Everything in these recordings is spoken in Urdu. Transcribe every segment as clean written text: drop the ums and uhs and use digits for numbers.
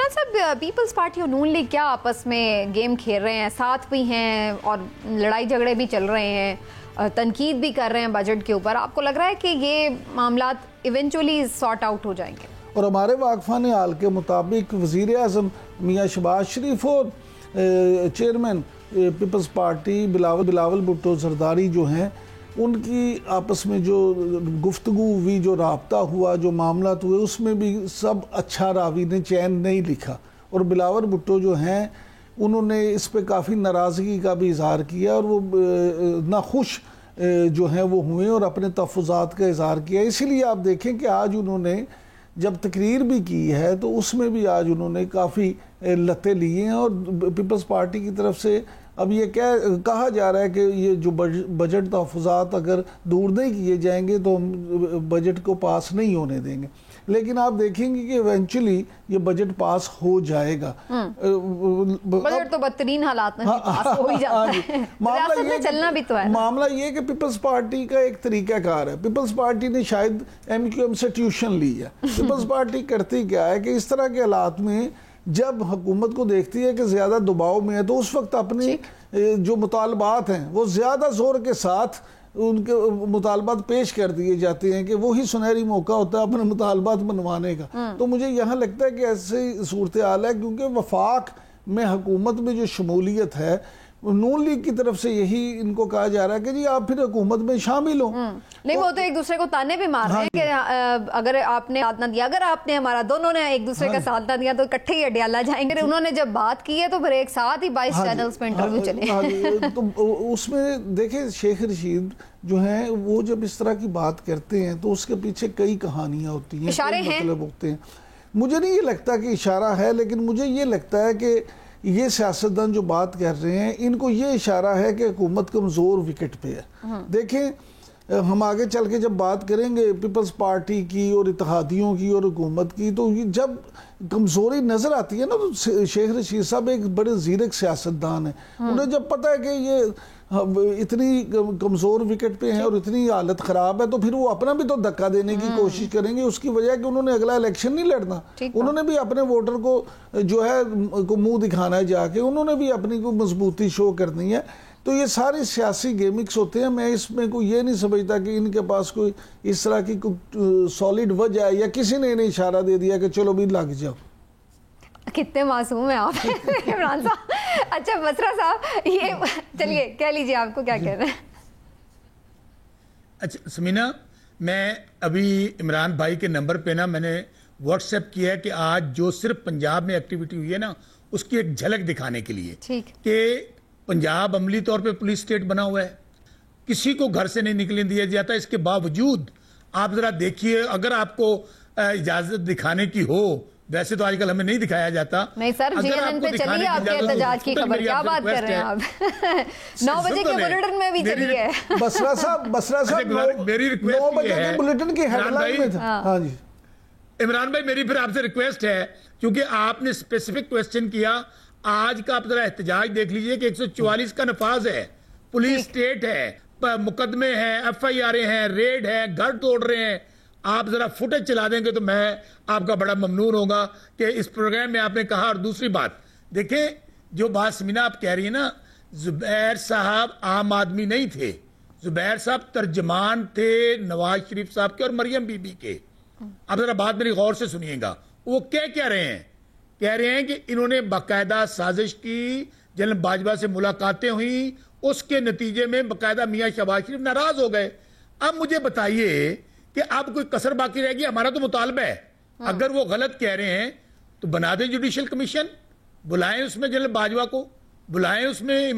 عمران صاحب پیپلز پارٹی اور نون لیگ کیا آپس میں گیم کھیل رہے ہیں, ساتھ بھی ہیں اور لڑائی جھگڑے بھی چل رہے ہیں, تنقید بھی کر رہے ہیں بجٹ کے اوپر. آپ کو لگ رہا ہے کہ یہ معاملات ایونچولی سارٹ آؤٹ ہو جائیں گے؟ اور ہمارے واقفان حال کے مطابق وزیر اعظم میاں شہباز شریف اور chairman peoples party Bilawal Bhutto Zardari جو ہیں, ان کی آپس میں جو گفتگو ہوئی, جو رابطہ ہوا, جو معاملات ہوئے, اس میں بھی سب اچھا راوی نے چین نہیں لکھا. اور بلاول بھٹو جو ہیں انہوں نے اس پہ کافی ناراضگی کا بھی اظہار کیا اور وہ ناخوش جو ہیں وہ ہوئے اور اپنے تحفظات کا اظہار کیا. اسی لیے آپ دیکھیں کہ آج انہوں نے جب تقریر بھی کی ہے تو اس میں بھی آج انہوں نے کافی لتے لیے ہیں. اور پیپلز پارٹی کی طرف سے اب یہ کہا جا رہا ہے کہ یہ جو بجٹ تحفظات اگر دور نہیں کیے جائیں گے تو ہم بجٹ کو پاس نہیں ہونے دیں گے. لیکن آپ دیکھیں گے کہ ایونچولی یہ بجٹ پاس ہو جائے گا. بجٹ تو بدترین حالات میں پاس ہو ہی جاتا ہے, ریاست میں چلنا بھی تو ہے. معاملہ یہ کہ پیپلز پارٹی کا ایک طریقہ کار ہے. پیپلز پارٹی نے شاید ایم کیو ایم سے ٹیوشن لی ہے. پیپلز پارٹی کرتی کیا ہے کہ اس طرح کے حالات میں جب حکومت کو دیکھتی ہے کہ زیادہ دباؤ میں ہے تو اس وقت اپنی جو مطالبات ہیں وہ زیادہ زور کے ساتھ ان کے مطالبات پیش کر دیے جاتے ہیں کہ وہی سنہری موقع ہوتا ہے اپنے مطالبات منوانے کا. تو مجھے یہاں لگتا ہے کہ ایسی صورتحال ہے کیونکہ وفاق میں حکومت میں جو شمولیت ہے, نون لیگ کی طرف سے یہی ان کو کہا جا رہا ہے کہ جی آپ پھر حکومت میں شامل ہوں. نہیں, وہ تو ایک دوسرے کو تانے بھی مار رہے ہیں کہ اگر آپ نے ساتھ نہ دیا, اگر آپ نے ہمارا دونوں نے ایک دوسرے کا ساتھ نہ دیا تو اکٹھے ہی اڈیالہ جائیں گے. انہوں نے جب بات کی ہے تو پھر ایک ساتھ ہی 22 چینلز پہ انٹرویو چلے. تو اس میں دیکھیں شیخ رشید جو ہیں وہ جب اس طرح کی بات کرتے ہیں تو اس کے پیچھے کئی کہانیاں ہوتی ہیں, اشارے ہیں, مطلب ہوتے ہیں. مجھے نہیں یہ لگتا کہ اشارہ ہے, لیکن مجھے یہ لگتا ہے کہ یہ سیاستدان جو بات کر رہے ہیں ان کو یہ اشارہ ہے کہ حکومت کمزور وکٹ پہ ہے. دیکھیں ہم آگے چل کے جب بات کریں گے پیپلز پارٹی کی اور اتحادیوں کی اور حکومت کی, تو جب کمزوری نظر آتی ہے نا تو شیخ رشید صاحب ایک بڑے زیرک سیاستدان ہیں. انہیں جب پتہ ہے کہ یہ اتنی کمزور وکٹ پہ ہیں اور اتنی حالت خراب ہے تو پھر وہ اپنا بھی تو دھکا دینے کی کوشش کریں گے. اس کی وجہ ہے کہ انہوں نے اگلا الیکشن نہیں لڑنا, انہوں نے بھی اپنے ووٹر کو جو ہے منہ دکھانا ہے جا کے, انہوں نے بھی اپنی کو مضبوطی شو کرنی ہے. تو یہ سارے سیاسی گیمکس ہوتے ہیں. میں اس میں کوئی یہ نہیں سمجھتا کہ ان کے پاس کوئی اس طرح کی سالڈ وجہ ہے یا کسی نے انہیں اشارہ دے دیا کہ چلو بھی لگ جاؤ. کتنے معصوم ہیں آپ عمران صاحب. اچھا بسرا صاحب, یہ چلیے کہہ لیجیے آپ کو کیا کہنا ہے. اچھا سمینا, میں ابھی عمران بھائی کے نمبر پہ نا میں نے واٹس ایپ کیا ہے کہ آج جو صرف پنجاب میں ایکٹیویٹی ہوئی ہے نا اس کی ایک جھلک دکھانے کے لیے کہ پنجاب عملی طور پہ پولیس اسٹیٹ بنا ہوا ہے, کسی کو گھر سے نہیں نکلنے دیا جاتا. اس کے باوجود آپ ذرا دیکھیے, اگر آپ کو اجازت دکھانے کی ہو, ویسے تو آج کل ہمیں نہیں دکھایا جاتا. نہیں سر, جی این این پہ چلیے آپ کے احتجاج کی خبر, کیا بات کر رہے ہیں آپ. 9 بجے کے بلیٹن میں بھی چلیے. بسرا صاحب 9 بجے کے بلیٹن کی ہیڈ لائن میں تھا. ہاں جی عمران بھائی, میری پھر آپ سے ریکویسٹ ہے, کیونکہ آپ نے اسپیسیفک کویسچن کیا, آج کا آپ ذرا احتجاج دیکھ لیجئے کہ 144 کا نفاذ ہے, پولیس اسٹیٹ ہے, مقدمے ہیں, ایف آئی آریں ہیں, ریڈ ہے, گھر توڑ رہے ہیں. آپ ذرا فوٹیج چلا دیں گے تو میں آپ کا بڑا ممنون ہوگا کہ اس پروگرام میں آپ نے کہا. اور دوسری بات دیکھیں, جو بات سمینا آپ کہہ رہی ہیں نا, زبیر صاحب عام آدمی نہیں تھے, زبیر صاحب ترجمان تھے نواز شریف صاحب کے اور مریم بی بی کے. اب ذرا بات میری غور سے سنیے گا, وہ کہہ رہے ہیں, کہہ رہے ہیں کہ انہوں نے باقاعدہ سازش کی, جنرل باجوہ سے ملاقاتیں ہوئیں, اس کے نتیجے میں باقاعدہ میاں شہباز شریف ناراض ہو گئے. اب مجھے بتائیے کہ اب کوئی کسر باقی رہ گی؟ ہمارا تو مطالبہ ہے, اگر وہ غلط کہہ رہے ہیں تو بنا دیں جوڈیشل کمیشن, بلائیں اس میں جنرل باجوہ کو, بلائیں اس میں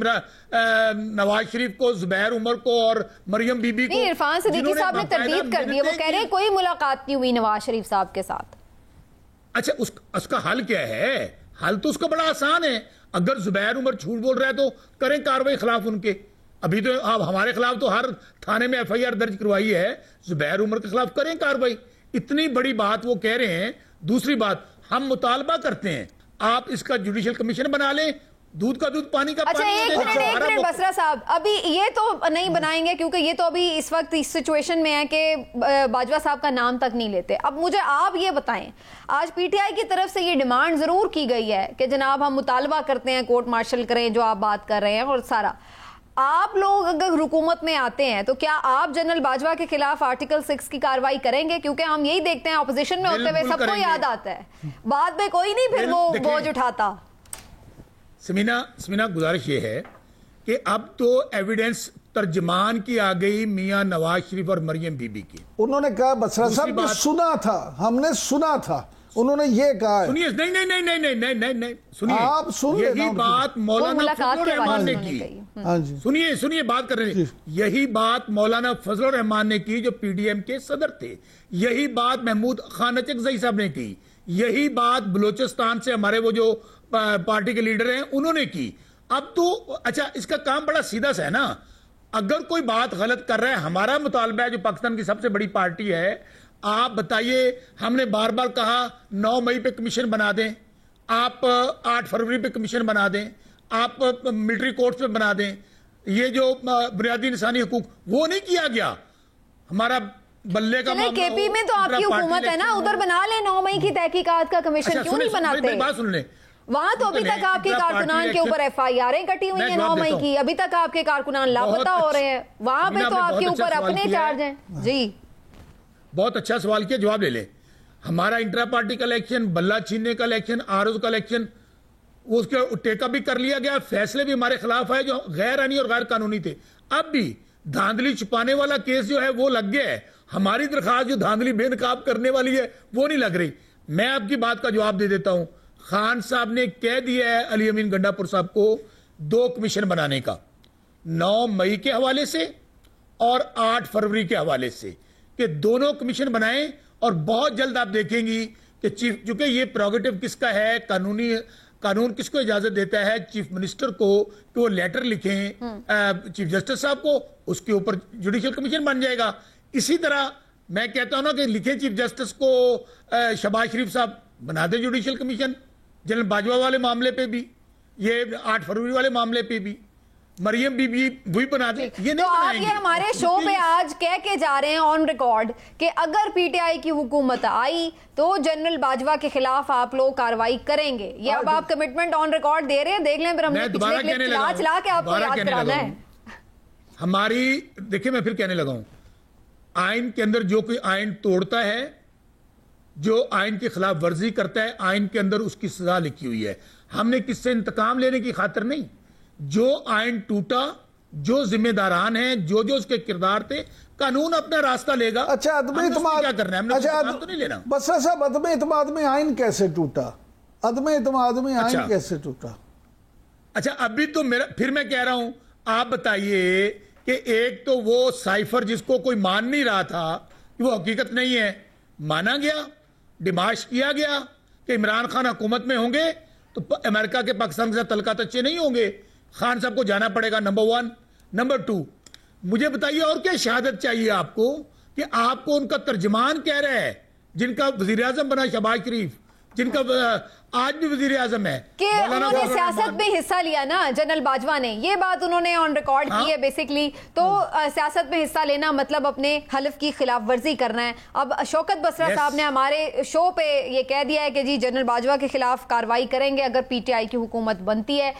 نواز شریف کو, زبیر عمر کو اور مریم بی بی کو. عرفان صدیقی صاحب نے تردید کر دی, وہ کہہ رہے ہیں کوئی ملاقات نہیں ہوئی نواز شریف صاحب کے ساتھ. اچھا اس کا حل کیا ہے؟ حل تو اس کا بڑا آسان ہے. اگر زبیر عمر جھوٹ بول رہا ہے تو کریں کاروائی خلاف ان کے. ابھی تو ہمارے خلاف تو ہر تھانے میں ایف آئی آر درج کروائی ہے, زبیر عمر کے خلاف کریں کاروائی. اتنی بڑی بات وہ کہہ رہے ہیں. دوسری بات, ہم مطالبہ کرتے ہیں آپ اس کا جوڈیشل کمیشن بنا لیں, دودھ کا دودھ پانی کا اچھا پانی. ایک منٹ بسرا صاحب, ابھی یہ تو نہیں بنائیں گے کیونکہ یہ تو ابھی اس وقت اس سچویشن میں ہے کہ باجوہ صاحب کا نام تک نہیں لیتے. اب مجھے آپ یہ بتائیں, آج پی ٹی آئی کی طرف سے یہ ڈیمانڈ ضرور کی گئی ہے کہ جناب ہم مطالبہ کرتے ہیں کورٹ مارشل کریں, جو آپ بات کر رہے ہیں اور سارا. آپ لوگ اگر حکومت میں آتے ہیں تو کیا آپ جنرل باجوہ کے خلاف آرٹیکل 6 کی کارروائی کریں گے؟ کیونکہ ہم یہی دیکھتے ہیں اپوزیشن میں ہوتے ہوئے سب کو یاد آتا ہے, بعد میں کوئی نہیں پھر وہ بوجھ اٹھاتا. سمینا گزارش یہ ہے کہ اب تو ایویڈنس ترجمان کی آ گئی میاں نواز شریف اور مریم بی بی کی. انہوں نے کہا بسرا صاحب کہ سنا تھا, ہم نے سنا تھا, انہوں نے یہ کہا ہے. سنیے, نہیں سنیے, آپ سن لیں. یہی بات مولانا فضل الرحمان نے کی. سنیے بات کر رہے ہیں. یہی بات مولانا فضل الرحمان نے کی جو پی ڈی ایم کے صدر تھے. یہی بات محمود خان اچکزئی صاحب نے کی. یہی بات بلوچستان سے ہمارے وہ جو پارٹی کے لیڈر ہیں انہوں نے کی. اب تو اچھا اس کا کام بڑا سیدھا سا ہے نا. اگر کوئی بات غلط کر رہا ہے, ہمارا مطالبہ ہے جو پاکستان کی سب سے بڑی پارٹی ہے, آپ بتائیے, ہم نے بار بار کہا 9 مئی پہ کمیشن بنا دیں, آپ 8 فروری پہ کمیشن بنا دیں, آپ ملٹری کورٹس پہ بنا دیں, یہ جو بنیادی انسانی حقوق وہ نہیں کیا گیا. ہمارا بلے کا کے پی میں تو آپ کی حکومت ہے نا, ادھر بنا لیں 9 مئی کی تحقیقات کا کمیشن, کیوں نہیں بناتے؟ بات سن لیں, وہاں تو ابھی تک آپ کے کارکنان کے اوپر ایف آئی آریں کٹی ہوئی ہیں 9 مئی کی, ابھی تک آپ کے کارکنان لاپتہ ہو رہے ہیں, وہاں پہ تو آپ کے اوپر اپنے چارج ہیں. جی بہت اچھا سوال کیا, جواب لے لیں. ہمارا انٹرا پارٹی کا الیکشن, بلہ چھیننے کا الیکشن, آرز کا الیکشن, اس کے ٹیکا بھی کر لیا گیا, فیصلے بھی ہمارے خلاف آئے جو غیر آئینی اور غیر قانونی تھے. اب بھی دھاندلی چھپانے والا کیس جو ہے وہ لگ گیا ہے. ہماری درخواست جو دھاندلی بے نقاب کرنے والی ہے وہ نہیں لگ رہی. میں آپ کی بات کا جواب دے دیتا ہوں. خان صاحب نے کہہ دیا ہے علی امین گنڈا پور صاحب کو 2 کمیشن بنانے کا, 9 مئی کے حوالے سے اور 8 فروری کے حوالے سے, کہ دونوں کمیشن بنائیں. اور بہت جلد آپ دیکھیں گی کہ چیف, چونکہ یہ پروگیٹو کس کا ہے, قانون کس کو اجازت دیتا ہے, چیف منسٹر کو, کہ وہ لیٹر لکھیں چیف جسٹس صاحب کو, اس کے اوپر جوڈیشل کمیشن بن جائے گا. اسی طرح میں کہتا ہوں نا کہ لکھیں چیف جسٹس کو شہباز شریف صاحب, بنا دیں جوڈیشل کمیشن جنرل باجوہ والے معاملے پہ بھی, یہ 8 فروری والے معاملے پہ بھی, مریم بی بی وہی بنا دیں. یہ نہیں آپ یہ ہمارے شو پہ آج کہہ کے جا رہے ہیں آن ریکارڈ کہ اگر پی ٹی آئی کی حکومت آئی تو جنرل باجوہ کے خلاف آپ لوگ کارروائی کریں گے. یہ اب آپ کمٹمنٹ آن ریکارڈ دے رہے ہیں, دیکھ لیں پھر ہم نے پچھلے کلپ چلا کے آپ کو یاد کرانا ہے. ہماری دیکھیں, میں پھر کہنے لگا ہوں, آئین کے اندر جو کوئی آئین توڑتا ہے, جو آئین کی خلاف ورزی کرتا ہے, آئین کے اندر اس کی سزا لکھی ہوئی ہے. ہم نے کس سے انتقام لینے کی خاطر نہیں, جو آئین ٹوٹا, جو ذمہ داران ہیں, جو اس کے کردار تھے, قانون اپنا راستہ لے گا. اچھا عدم اعتماد کیا کرنا ہے, ہم نے انتقام تو نہیں لینا. بسرا صاحب عدم اعتماد میں آئین کیسے ٹوٹا, عدم اعتماد میں آئین کیسے ٹوٹا؟ اچھا ابھی تو پھر میں کہہ رہا ہوں, آپ بتائیے کہ ایک تو وہ سائفر جس کو کوئی مان نہیں رہا تھا کہ وہ حقیقت نہیں ہے, مانا گیا, ڈیماش کیا گیا کہ عمران خان حکومت میں ہوں گے تو امریکہ کے پاکستان کے ساتھ تعلقات اچھے نہیں ہوں گے, خان صاحب کو جانا پڑے گا. نمبر 1. نمبر 2, مجھے بتائیے اور کیا شہادت چاہیے آپ کو کہ آپ کو ان کا ترجمان کہہ رہا ہے, جن کا وزیر اعظم بنا شہباز شریف, جن کا آج بھی وزیر اعظم ہے, کہ انہوں نے سیاست میں حصہ لیا نا جنرل باجوہ نے, یہ بات انہوں نے آن ریکارڈ کی ہے بیسیکلی. تو سیاست میں حصہ لینا مطلب اپنے حلف کی خلاف ورزی کرنا ہے. اب شوکت بسرا صاحب نے ہمارے شو پہ یہ کہہ دیا ہے کہ جی جنرل باجوہ کے خلاف کارروائی کریں گے اگر پی ٹی آئی کی حکومت بنتی ہے.